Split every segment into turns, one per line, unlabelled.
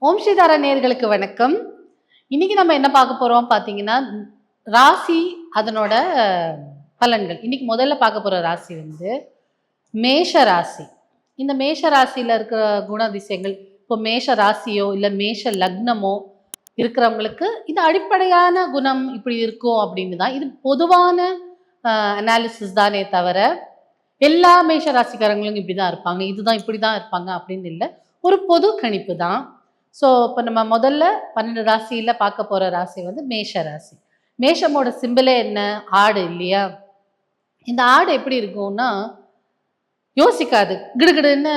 ஓம் ஸ்ரீதாரா நேயர்களுக்கு வணக்கம். இன்னைக்கு நம்ம என்ன பார்க்க போறோம் பார்த்தீங்கன்னா, ராசி அதனோட பலன்கள். இன்னைக்கு முதல்ல பார்க்க போற ராசி வந்து மேஷ ராசி. இந்த மேஷ ராசியில இருக்கிற குணாதிசயங்கள், இப்போ மேஷ ராசியோ, இல்ல மேஷ லக்னமோ இருக்கிறவங்களுக்கு இது அடிப்படையான குணம் இப்படி இருக்கும் அப்படின்னு தான். இது பொதுவான அனாலிசிஸ் தானே தவிர, எல்லா மேஷ ராசிக்காரங்களும் இப்படிதான் இருப்பாங்க. இதுதான் இப்படிதான் இருப்பாங்க அப்படின்னு இல்ல. ஒரு பொது கணிப்பு தான். ஸோ, இப்போ நம்ம முதல்ல 12 ராசியில பார்க்க போற ராசி வந்து மேஷ ராசி. மேஷமோட சிம்பலே என்ன? ஆடு இல்லையா? இந்த ஆடு எப்படி இருக்கும்னா, யோசிக்காது. கிடுகிடுன்னு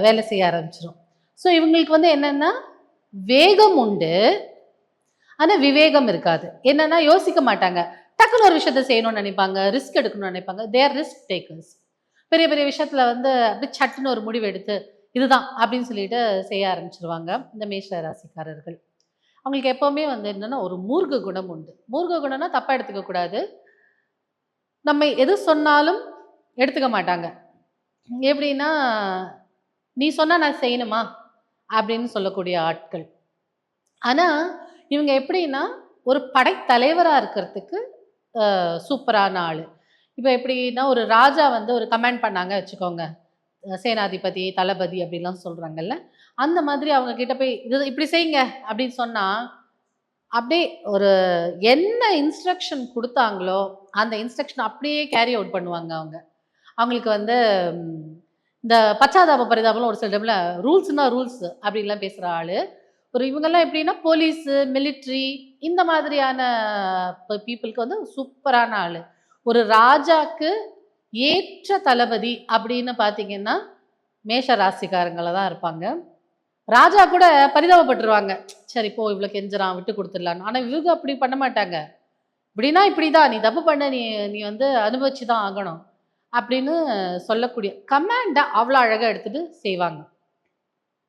வேலை செய்ய ஆரம்பிச்சுரும். ஸோ, இவங்களுக்கு வந்து என்னன்னா, வேகம் உண்டு. ஆனா விவேகம் இருக்காது. என்னன்னா யோசிக்க மாட்டாங்க. டக்குன்னு ஒரு விஷயத்த செய்யணும்னு நினைப்பாங்க. ரிஸ்க் எடுக்கணும்னு நினைப்பாங்க. They are risk takers. பெரிய பெரிய விஷயத்துல வந்து அப்படியே சட்டுன்னு ஒரு முடிவு எடுத்து, இதுதான் அப்படின்னு சொல்லிட்டு செய்ய ஆரம்பிச்சுருவாங்க. இந்த மேஷ ராசிக்காரர்கள். அவங்களுக்கு எப்பவுமே வந்து என்னன்னா, ஒரு மூர்க்க குணம் உண்டு. மூர்க்க குணம்னா தப்பா எடுத்துக்க கூடாது. நம்ம எது சொன்னாலும் எடுத்துக்க மாட்டாங்க. எப்படின்னா, "நீ சொன்னா நான் செய்யணுமா?" அப்படின்னு சொல்லக்கூடிய ஆட்கள். ஆனா, இவங்க எப்படின்னா, ஒரு படைத்தலைவரா இருக்கிறதுக்கு சூப்பரான ஆளு. இப்ப எப்படின்னா, ஒரு ராஜா வந்து ஒரு கமாண்ட் பண்ணாங்க வச்சுக்கோங்க. சேனாதிபதி, தளபதி அப்படிலாம் சொல்றாங்கல்ல. அந்த மாதிரி அவங்க கிட்ட போய், "இது இப்படி செய்யுங்க" அப்படின்னு சொன்னா, அப்படியே ஒரு என்ன இன்ஸ்ட்ரக்ஷன் குடுத்தாங்களோ, அந்த இன்ஸ்ட்ரக்ஷன் அப்படியே கேரி அவுட் பண்ணுவாங்க அவங்க. அவங்களுக்கு வந்து ம் இந்த பச்சாதாப பரிதாபம்லாம் ஒரு சில டைம்ல ரூல்ஸ்னா ரூல்ஸ் அப்படின்லாம் பேசுற ஆளு. ஒரு இவங்கலாம் எப்படின்னா போலீஸு, மிலிட்ரி இந்த மாதிரியான பீப்பிள்க்கு வந்து சூப்பரான ஆளு. ஒரு ராஜாக்கு ஏற்ற தளபதி அப்படின்னு பார்த்தீங்கன்னா, மேஷ ராசிக்காரங்கள தான் இருப்பாங்க. ராஜா கூட பரிதாபப்பட்டுருவாங்க. சரி போ இவ்ளோ கெஞ்சுறான் விட்டு குடுத்துடலான்னு. ஆனா இவங்க அப்படி பண்ண மாட்டாங்க. இப்படின்னா இப்படிதான். நீ தப்பு பண்ண நீ நீ வந்து அனுபவிச்சு தான் ஆகணும். அப்படின்னு சொல்லக்கூடிய கமாண்ட அவ்வளோ அழகா எடுத்துட்டு செய்வாங்க.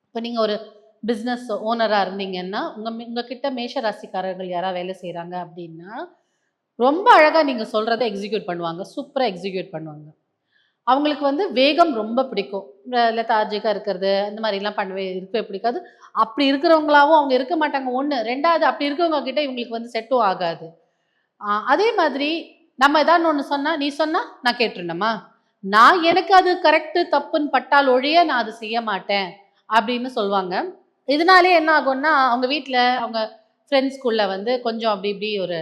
இப்ப நீங்க ஒரு பிசினஸ் ஓனரா இருந்தீங்கன்னா, உங்க கிட்ட மேஷ ராசிக்காரர்கள் யாராவது வேலை செய்றாங்க அப்படின்னா, ரொம்ப அழகா நீங்க சொல்றத எக்ஸிக்யூட் பண்ணுவாங்க. சூப்பரா எக்ஸிக்யூட் பண்ணுவாங்க. அவங்களுக்கு வந்து வேகம் ரொம்ப பிடிக்கும். லெதார்ஜிக்கா இருக்கிறது, இந்த மாரிலாம் இருக்கவே பிடிக்காது. அப்படி இருக்கிறவங்களாவும் அவங்க இருக்க மாட்டாங்க 1. 2வது அப்படி இருக்கவங்க கிட்ட இவங்களுக்கு வந்து செட்டும் ஆகாது. அதே மாதிரி நம்ம ஏதாவது ஒண்ணு சொன்னா, "நீ சொன்னா நான் கேட்டுறணுமா? நான் எனக்கு அது கரெக்ட்டு, தப்புன்னு பட்டால் ஒழிய நான் அத செய்ய மாட்டேன்." அப்படின்னு சொல்லுவாங்க. இதனாலேயே என்ன ஆகும்னா, அவங்க வீட்ல அவங்க ஃப்ரெண்ட்ஸ்குள்ள வந்து கொஞ்சம் அப்படி இப்படி ஒரு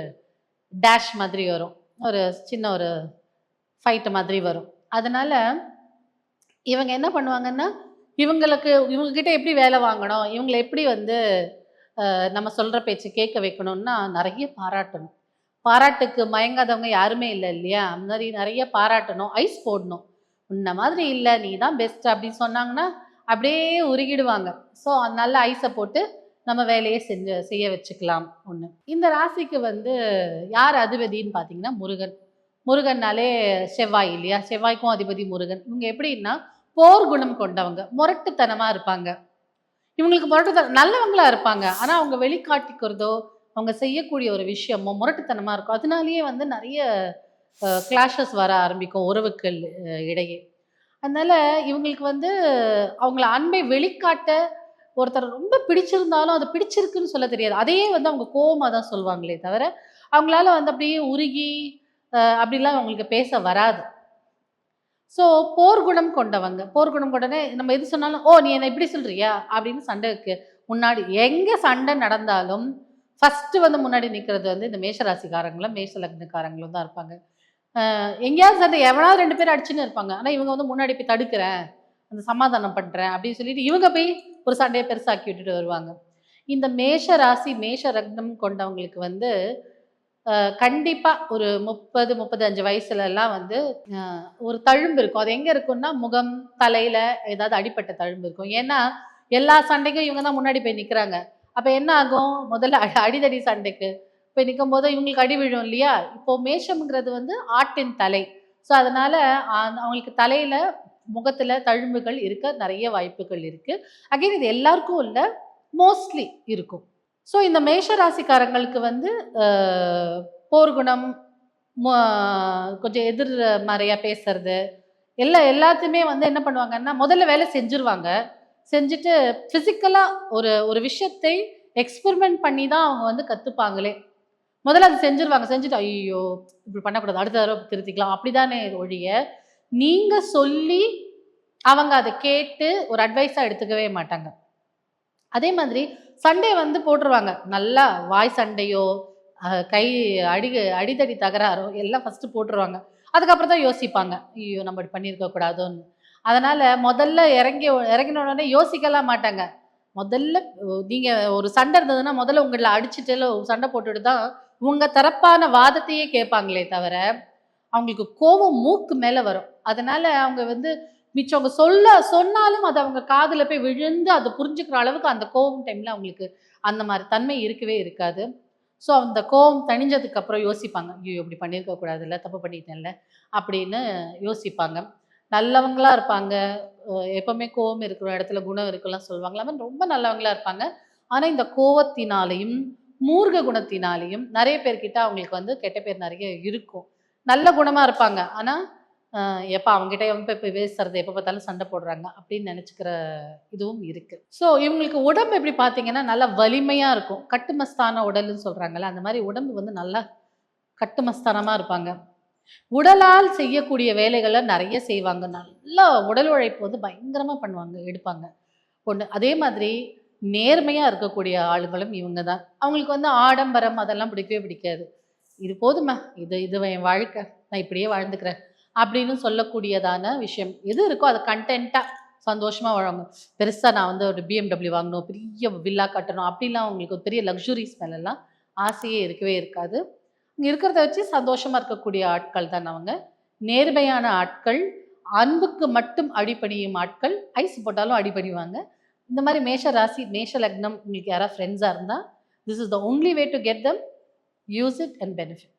டேஷ் மாதிரி வரும். ஒரு சின்ன ஒரு ஃபைட் மாதிரி வரும். அதனால இவங்க என்ன பண்ணுவாங்கன்னா, இவங்க கிட்ட எப்படி வேலை வாங்கணும்? இவங்கள எப்படி வந்து நம்ம சொல்ற பேச்ச கேட்க வைக்கணும்னா, நெறைய பாராட்டணும். பாராட்டுக்கு மயங்காதவங்க யாருமே இல்ல இல்லையா? அந்த மாரி நெறைய பாராட்டணும். ஐஸ் போடணும். "உன்ன மாதிரி இல்ல. நீ தான் பெஸ்ட்" அப்படின்னு சொன்னாங்கன்னா, அப்படியே உருகிடுவாங்க. ஸோ, நல்ல ஐஸ போட்டு நம்ம வேலைய செய்ய வச்சுக்கலாம் 1. இந்த ராசிக்கு வந்து யார் அதிபதின்னு பார்த்தீங்கன்னா, முருகன். முருகன்னாலே செவ்வாய் இல்லையா? செவ்வாய்க்கும் அதிபதி முருகன். இவங்க எப்படின்னா, போர் குணம் கொண்டவங்க. முரட்டுத்தனமா இருப்பாங்க. இவங்களுக்கு முரட்டுத்தனம் நல்லவங்களா இருப்பாங்க. ஆனா, அவங்க வெளிக்காட்டிக்கிறதோ, அவங்க செய்யக்கூடிய ஒரு விஷயமோ முரட்டுத்தனமா இருக்கும். அதனாலேயே வந்து நெறைய கிளாஷஸ் வர ஆரம்பிக்கும் உறவுகள் இடையே. அதனால இவங்களுக்கு வந்து அவங்கள அன்பை வெளிக்காட்ட ஒருத்தர ரொம்ப பிடிச்சிருந்தாலும், அது பிடிச்சிருக்குன்னு சொல்ல தெரியாது. அதையே வந்து அவங்க கோவமா தான் சொல்லுவாங்களே தவிர, அவங்களால வந்து அப்படியே உருகி அப்படிலாம் அவங்களுக்கு பேச வராது. ஸோ, போர் குணம் கொண்டவங்க. போர் குணம் கொண்டோனே நம்ம எது சொன்னாலும், "ஓ! நீ என்ன இப்படி சொல்றியா?" அப்படின்னு சண்டைக்கு முன்னாடி எங்க சண்டை நடந்தாலும், ஃபர்ஸ்ட்டு வந்து முன்னாடி நிக்கிறது வந்து இந்த மேஷ ராசிக்காரங்களும், மேஷ லக்னக்காரங்களும் தான் இருப்பாங்க. எங்கேயாவது சண்டை எவனாவது 2 பேர் அடிச்சுன்னு இருப்பாங்க. ஆனா இவங்க வந்து முன்னாடி போய் தடுக்கிறேன், அந்த சமாதானம் பண்றேன் அப்படின்னு சொல்லிட்டு, இவங்க போய் ஒரு சண்டைய பெருசாக்கி விட்டுட்டு வருவாங்க. இந்த மேஷ ராசி, மேஷ லக்னம் கொண்டவங்களுக்கு வந்து கண்டிப்பா ஒரு 30, 35 வயசுலலாம் வந்து ஒரு தழும்பு இருக்கும். அது எங்க இருக்கும்னா, முகம், தலையில ஏதாவது அடிபட்ட தழும்பு இருக்கும். ஏன்னா, எல்லா சண்டைக்கும் இவங்க தான் முன்னாடி போய் நிக்கிறாங்க. அப்ப என்ன ஆகும்? முதல்ல அடிதடி சண்டைக்கு போய் நிக்கும்போது இவங்களுக்கு அடி விழும் இல்லையா? இப்போ மேஷம்ங்கிறது வந்து ஆட்டின் தலை. ஸோ, அதனால அவங்களுக்கு தலையில, முகத்துல தழும்புகள் இருக்க நெறைய வாய்ப்புகள் இருக்கு. அகைன் இது எல்லாருக்கும் இல்ல. மோஸ்ட்லி இருக்கும். ஸோ, இந்த மேஷ ராசிக்காரங்களுக்கு வந்து அ போர்க்குணம், மொ கொஞ்சம் எதிர்மறையா பேசுறது, எல்லாத்தையுமே வந்து என்ன பண்ணுவாங்கன்னா, முதல்ல வேலை செஞ்சுருவாங்க. செஞ்சுட்டு ஃபிசிக்கலாக ஒரு ஒரு விஷயத்தை எக்ஸ்பெரிமெண்ட் பண்ணி தான் அவங்க வந்து கற்றுப்பாங்களே. முதல்ல அது செஞ்சுருவாங்க. செஞ்சுட்டு ஐயோ! இப்படி பண்ணக்கூடாது. அடுத்த தடவ திருத்திக்கலாம். அப்படிதானே ஒழிய, நீங்க சொல்லி அவங்க அத கேட்டு ஒரு அட்வைஸா எடுத்துக்கவே மாட்டாங்க. அதே மாதிரி சண்டே வந்து போட்டுருவாங்க. நல்லா வாய் சண்டையோ, கை அடிதடி தகராறோ எல்லாம் ஃபர்ஸ்ட்டு போட்டுருவாங்க. அதுக்கப்புறம் தான் யோசிப்பாங்க. ஐயோ! நம்ம இப்படி பண்ணியிருக்க கூடாதோன்னு. அதனால முதல்ல இறங்கின உடனே யோசிக்கலாம் மாட்டாங்க. முதல்ல நீங்க ஒரு சண்டை இருந்ததுன்னா, முதல்ல உங்கள அடிச்சுட்டு இல்ல சண்டை போட்டுட்டு தான் உங்க தரப்பான வாதத்தையே கேட்பாங்களே தவிர, அவங்களுக்கு கோவம் மூக்கு மேல வரும். அதனால அவங்க வந்து மிச்சவங்க சொன்னாலும் அது அவங்க காதுல போய் விழுந்து அத புரிஞ்சுக்கிற அளவுக்கு அந்த கோவம் டைம்ல அவங்களுக்கு அந்த மாரி தன்மை இருக்கவே இருக்காது. ஸோ அந்த கோவம் தணிஞ்சதுக்கு அப்புறம் யோசிப்பாங்க. ஐயோ! இப்படி பண்ணியிருக்க கூடாதுல்ல, தப்பு பண்ணிட்டேன்ல அப்படின்னு யோசிப்பாங்க. நல்லவங்களா இருப்பாங்க. எப்பவுமே கோவம் இருக்கிற இடத்துல குணம் இருக்குலாம் சொல்லுவாங்கல்ல. அது மாரி ரொம்ப நல்லவங்களா இருப்பாங்க. ஆனா இந்த கோவத்தினாலயும், மூர்க்க குணத்தினாலயும் நெறைய பேர்கிட்ட அவங்களுக்கு வந்து கெட்ட பேர் நெறைய இருக்கும். நல்ல குணமா இருப்பாங்க. ஆனா, எப்ப அவங்ககிட்ட எப்ப பேசுறது, எப்ப பார்த்தாலும் சண்டை போடுறாங்க அப்படின்னு நெனச்சுக்கிற இதுவும் இருக்கு. ஸோ இவங்களுக்கு உடம்பு எப்படி பார்த்தீங்கன்னா, நல்லா வலிமையா இருக்கும். கட்டுமஸ்தான உடல்ன்னு சொல்றாங்கல்ல, அந்த மாரி உடம்பு வந்து நல்லா கட்டுமஸ்தானமா இருப்பாங்க. உடலால் செய்யக்கூடிய வேலைகள நெறைய செய்வாங்க. நல்லா உடல் உழைப்பு வந்து பயங்கரமா பண்ணுவாங்க, எடுப்பாங்க. ஒண்ணு. அதே மாதிரி நேர்மையா இருக்கக்கூடிய ஆளுங்களும் இவங்க தான். அவங்களுக்கு வந்து ஆடம்பரம் அதெல்லாம் பிடிக்கவே பிடிக்காது. "இது போதும்மா, இது என் வாழ்க்கை. நான் இப்படியே வாழ்ந்துக்கிறேன்." அப்படின்னு சொல்லக்கூடியதான விஷயம். எது இருக்கோ அத கன்டென்ட்டா சந்தோஷமா வாழ்வாங்க. பெருசா நான் வந்து ஒரு BMW வாங்கணும், பெரிய வில்லா கட்டணும் அப்படிலாம் அவங்களுக்கு ஒரு பெரிய லக்ஸுரீஸ் மேலலாம் ஆசையே இருக்கவே இருக்காது. இங்க இருக்கிறத வச்சு சந்தோஷமா இருக்கக்கூடிய ஆட்கள் தான் அவங்க. நேர்மையான ஆட்கள், அன்புக்கு மட்டும் அடிபணியும் ஆட்கள், ஐஸ் போட்டாலும் அடிபணிவாங்க. இந்த மாரி மேஷ ராசி, மேஷ லக்னம் உங்களுக்கு யாராவது ஃப்ரெண்ட்ஸா இருந்தா, this is the only way to get them. Use it and benefit.